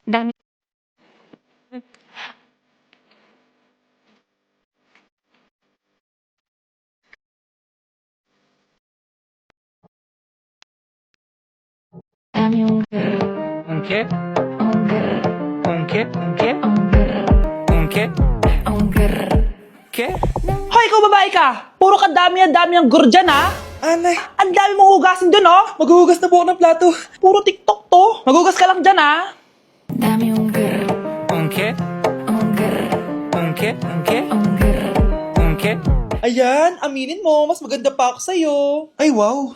Dami. Dami yung Unke? ongger, Unke? Unke? ongger, Unke? ongger. Ke? Hoy, ikaw babae ka! Puro ka dami ang guro dyan, ha? Anay, Ang dami mong hugasin dun, oh! maghuhugas na po ako ng plato. Puro TikTok to! Maghugas ka lang dyan, ha? Dami ongger, Unke? ongger, Unke? Unke? ongger. Unke? Ayan, aminin mo, mas maganda pa ako sa'yo. Ay, wow.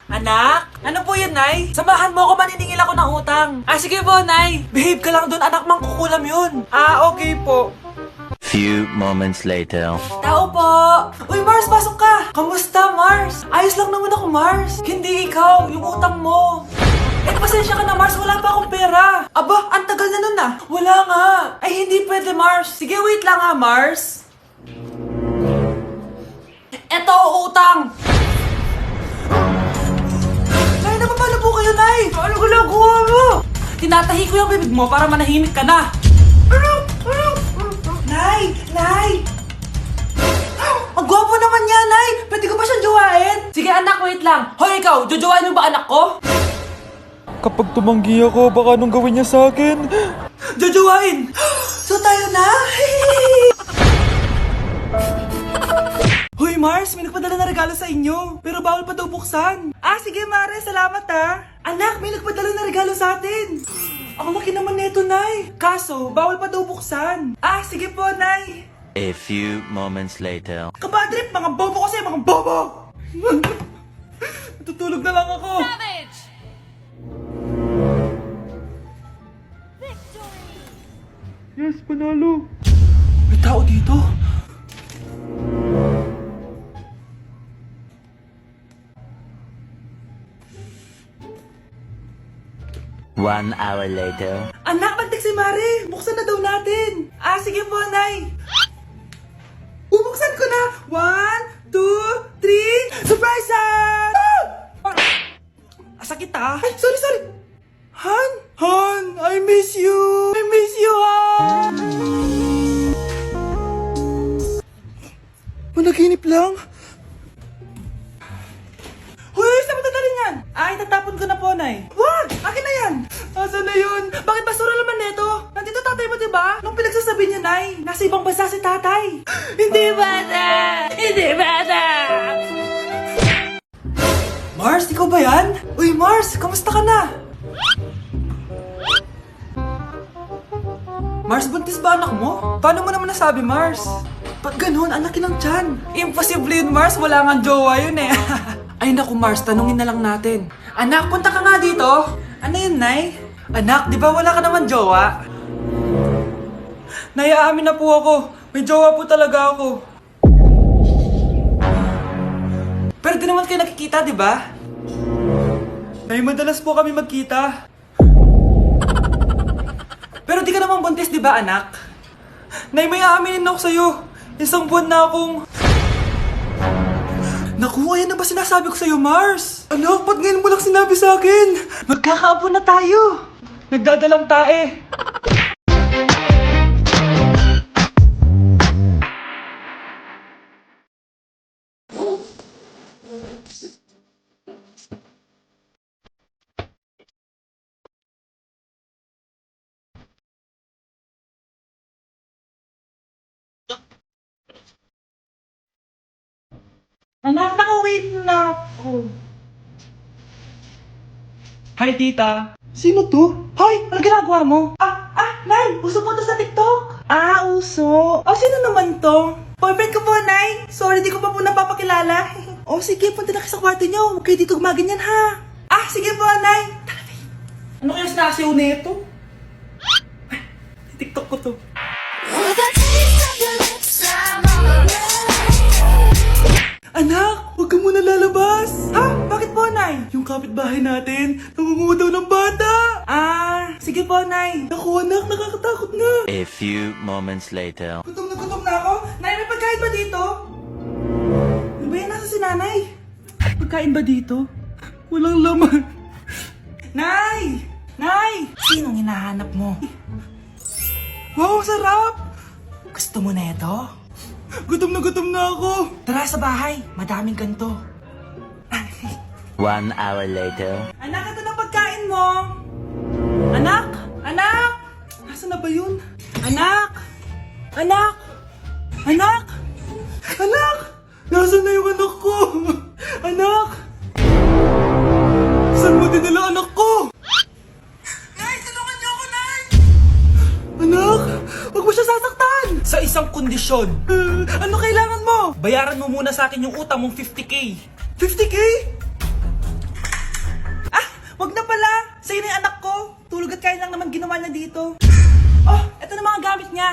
Anak, ano po yun, Nay? Samahan mo ako, maniningil ako ng utang. Ah, sige po, Nay. Behave ka lang dun, anak, mangkukulam yun. Ah, okay po. Few moments later. Tao po! Uy, Mars, pasok ka! Kamusta, Mars? Ayos lang naman ako, Mars. Hindi ikaw, yung utang mo. Eh, pasensya ka na, Mars. Wala pa akong pera. Aba, ang tagal na nun, ah. Wala nga. Ay, hindi pwede, Mars. Sige, wait lang, ha, Mars. Eto, utang. Nay, napapala po kayo, Nay. Ano ginagawa mo? Tinatahi ko yung bibig mo para manahimik ka na. Nay! Nay! Ang gwapo naman niya, Nay! Pwede ko ba siyang jowain? Sige, anak, wait lang. Hoy, ikaw, jojowain mo ba anak ko? Kapag tumanggi ako, baka anong gawin niya sa akin? Jojowain! So tayo na? Hoy, Mars, may nagpadala na regalo sa inyo. Pero bawal pa daw buksan. Ah, sige, Mare, salamat ha. Anak, may nagpadala na regalo sa atin. Ang laki naman neto, Nay. Kaso, bawal pa daw buksan. Ah, sige po, Nay. A few moments later. Kabadrip, mga bobo kasi, mga bobo! Tutulog na lang ako. Yes, panalo. May tao dito. One hour later. Anak, magtik si Mare. Buksan na daw natin. Ah, sige po, Nay. Bubuksan ko na. 1, 2, 3. Surprise! Sakit ah. Ay, sorry. Han? Han, I miss you. I miss you, Han. Managinip lang. Hoy, saan mo dadalhin yan? Ay, tatapon ko na po, Nay. Wag! Akin na yan! Asan na yun? Bakit basura naman neto? Nandito tatay mo, diba? Nung pinagsasabi niya, Nay, nasa ibang bansa si tatay. Hindi bata! Hindi bata! Mars, ikaw ba yan? Uy, Mars, kamusta ka na? Mars, buntis ba anak mo? Paano mo naman nasabi, Mars? Ba't ganun? Ang laki ng tiyan. Imposible yun, Mars. Wala nga jowa yun eh. Ay naku, Mars, tanungin na lang natin. Anak, punta ka nga dito. Ano yun, Nay? Anak, di ba wala ka naman jowa? Nay, aamin na po ako. May jowa po talaga ako. Pero di naman kayo nakikita, di ba? Nay, madalas po kami magkita. Pero di ka naman buntis, di ba, anak? Nay, may aaminin ako sa'yo. Isang buwan na akong... Naku, ayan na ba sinasabi ko sa'yo, Mars? Anak, ba't ngayon mo lang sinabi sa akin? Magkakaabo na tayo. Nagdadalang tae. Anak, nakawait na ako. Hi, tita. Sino to? Hoy, ano ginagawa mo? Nay, uso po to sa TikTok. Ah, uso. Sino naman to? Boyfriend ko po, Nay. Sorry, di ko pa po napapakilala. Sige, punta na kayo sa kwarto niyo. Huwag kayo dito gumaganyan, ha? Sige po, Nay. Tara, Nay. Ano kaya sinasiyaw nito? TikTok ko to. Anak, huwag ka muna lalabas. Ha? Bakit po, Nay? Yung kapitbahay natin, nangunguha daw ng bata. Sige po, Nay. Naku, anak, nakakatakot na. A few moments later. Gutom na ako. Nay, may pagkain ba dito? Ano ba yan? Nasa si Nanay? Pagkain ba dito? Walang laman. Nay! Nay! Sinong hinahanap mo? Wow, sarap! Gusto mo na ito? Gutom na ako! Tara sa bahay, madaming ganito. 1 hour later. Anak, ito na pagkain mo! Anak! Anak! Nasaan na ba yun? Anak! Anak! Anak! Anak! Nasaan na yung anak ko? Anak! Saan mo dinala anak ko? Nay, tulungan niyo ako, Nay! Anak! Huwag mo siya sasaktan! Sa isang kondisyon. Ano kailangan mo? Bayaran mo muna sa akin yung utang mong 50k. 50k? Wag na pala! Sa'yo na yung anak ko! Tulog at kain lang naman ginawa niya dito. Oh, eto na mga gamit niya.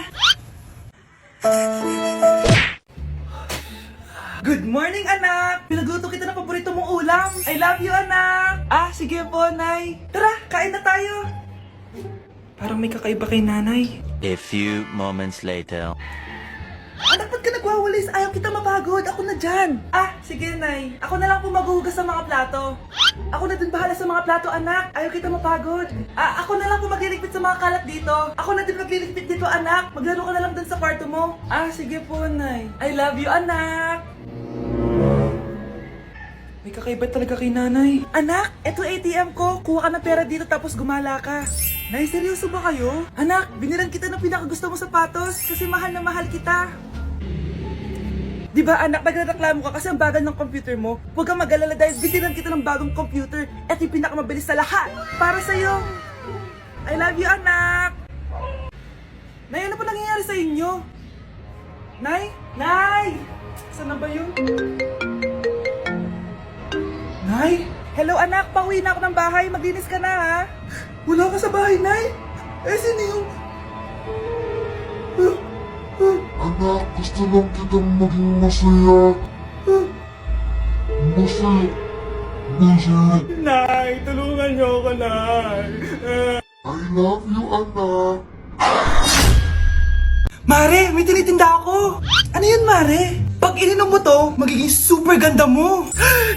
Good morning, anak! Pinagluto kita ng paborito mong ulam. I love you, anak! Sige po, Nay. Tara, kain na tayo. Parang may kakaiba kay nanay. A few moments later. Anak, ba't ka nagwawalis? Ayaw kita mapagod. Ako na dyan. Sige, Nay. Ako na lang po maghuhugas sa mga plato. Ako na din bahala sa mga plato, anak. Ayaw kita mapagod. Ako na lang po magliligpit sa mga kalat dito. Ako na din magliligpit dito, anak. Maglaro ka na lang dun sa kwarto mo. Sige po, Nay. I love you, anak. May kakaiba talaga kay nanay. Anak, eto ATM ko. Kuha ka ng pera dito tapos gumala ka. Nay, seryoso ba kayo? Anak, binilan kita ng pinakagusto mong sapatos kasi mahal na mahal kita. Di ba anak, nagreklamo ka kasi ang bagal ng computer mo? Huwag kang mag-alala dahil binilan kita ng bagong computer. Ito yung pinakamabilis sa lahat. Para sa'yo. I love you, anak. Nay, ano pa nangyayari sa inyo? Nay? Nay! Saan na ba yun? Nay? Hello anak, pauwi na ako ng bahay. Maglinis ka na ha. Wala ka sa bahay, Nay? Sino yung... Anak, gusto lang kitang maging masaya. Masaya. Nay, tulungan niyo ako, Nay. I love you, anak. Mare, may tinitinda ako. Ano yun, Mare? Pag ininom mo to, magiging super ganda mo.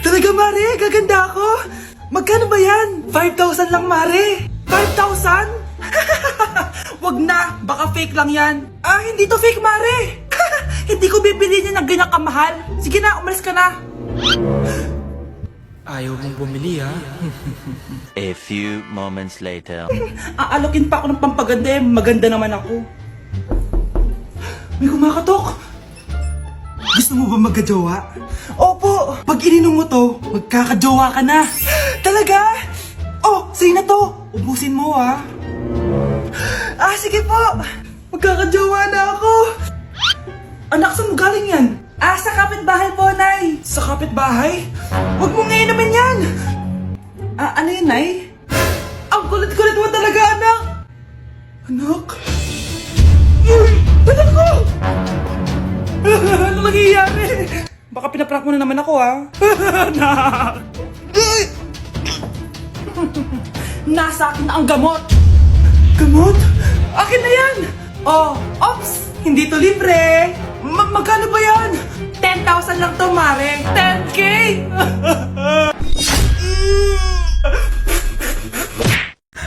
Talaga, Mare, gaganda ako. Magkano ba yan? 5,000 lang, Mare. 5,000? Wag na, baka fake lang yan. Hindi to fake, Mare. Hindi ko bibili niya ng ganyan kamahal. Sige na, umalis ka na. Ayaw mong bumili ha? A few moments later. Aalokin pa ako ng pampaganda eh. Maganda naman ako. May kumakatok. Gusto mo ba magkajowa? Opo! Pag ininom mo to, magkakajowa ka na. Talaga? Oh, sa'yo na to. Ubusin mo ha. Sige po. Magkakajowa na ako. Anak, saan mo galing yan? Sa kapitbahay po, Nay. Sa kapitbahay? Huwag mo ngayon naman yan. Ano yun, Nay? Ang kulit-kulit mo talaga, anak. Anak? Uy! Anak ko! Ano nangyayari? Baka pinaprank mo na naman ako, ha? Anak! Nasa akin na ang gamot! Gamot? Akin na yan! Ops! Hindi to libre! Magkano ba yan? 10,000 lang to, Mare! 10K!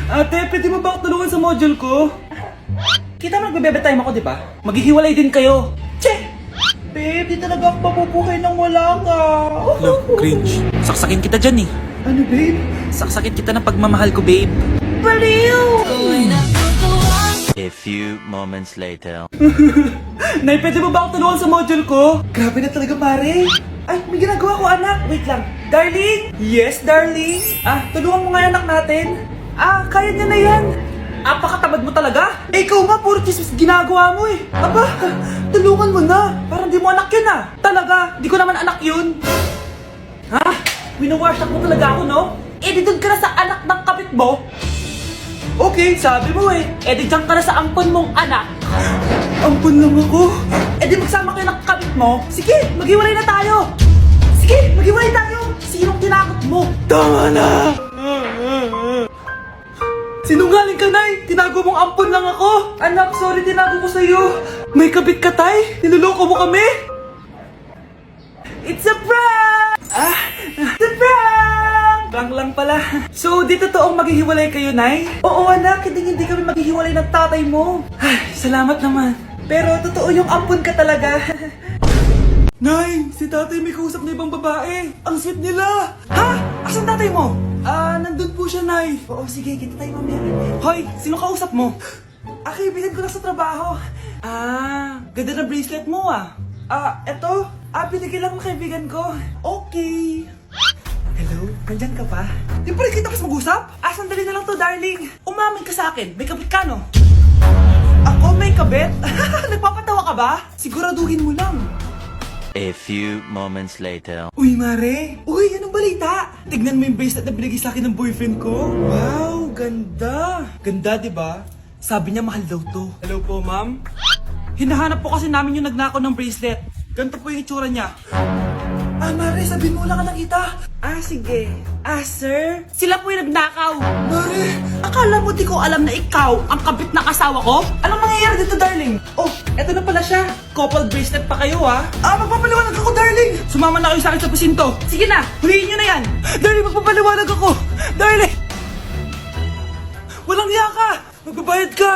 Ate, pwede mo ba ako tulungan sa module ko? Kita mo nagbe-bebe time ako, di ba? Maghihiwalay din kayo. Che! Babe, di talaga ako papupuhay nang wala ka. Cringe. Saksakin kita dyan eh. Ano, babe? Saksakin kita ng pagmamahal ko, babe. Baliw! A few moments later. Nay, pwede mo ba ako tulungan sa module ko? Grabe na talaga, pare. Ay, may ginagawa ko, anak. Wait lang. Darling? Yes, darling? Tulungan mo nga yung anak natin. Kaya niya na yan. Apakatamad mo talaga. Ikaw nga, puro chismis ginagawa mo eh. Aba, tulungan mo na. Parang di mo anak yun Talaga, di ko naman anak yun. Winawash up mo talaga ako, no? Di doon ka na sa anak ng kapit mo. Okay, sabi mo eh. Di dyan ka na sa ampon mong anak. Ampon lang ako? Di magsama kayo ng kapit mo. Sige, maghiwalay na tayo. Sige, maghiwalay tayo. Sinong tinakot mo? Tama na! Sinungaling ka, Nay! Tinago mong ampon lang ako! Anak, sorry, tinago ko sa'yo! May kabit ka, Tay? Niloloko mo kami? It's a prank! It's a prank! Prank lang pala. So, di totoong maghihiwalay kayo, Nay? Oo, anak. Hindi kami maghihiwalay ng tatay mo. Ay, salamat naman. Pero totoo yung ampun ka talaga. Nay, si tatay may kausap na ibang babae. Ang sweet nila. Ha? Asan tatay mo? Nandun po siya, Nay. Oo, sige. Kita tayo mamaya. Hoy, sino kausap mo? Kaibigan ko na sa trabaho. Ganda na bracelet mo eto. Binigyan lang ng kaibigan ko. Okay. Hello? Nandyan ka pa? Di pa rin kita kasi mag-usap? Sandali na lang to, darling. Umamin ka sa akin. May kabit ka, no? Ako may kabit? Nagpapatawa ka ba? Siguraduhin mo lang. A few moments later. Uy, Mare! Uy, anong balita? Tignan mo yung bracelet na binigay sa akin ng boyfriend ko. Wow, ganda! Ganda, di ba? Sabi niya mahal daw to. Hello po, ma'am? Hinahanap po kasi namin yung nagnakaw ng bracelet. Ganito po yung itsura niya. Mare, sabihin mo lang ka nakita. Sige. Sir? Sila po yung nagnakaw. Mare! Akala mo di ko alam na ikaw ang kabit na kasawa ko? Anong mangyayari dito, darling? Oh, eto na pala siya. Couple bracelet pa kayo, magpapaliwanag ako, darling. Sumama na kayo sa akin sa presinto. Sige na, huliin nyo na yan. Darling, magpapaliwanag ako. Darling! Walang hiya ka! Magbabayad ka!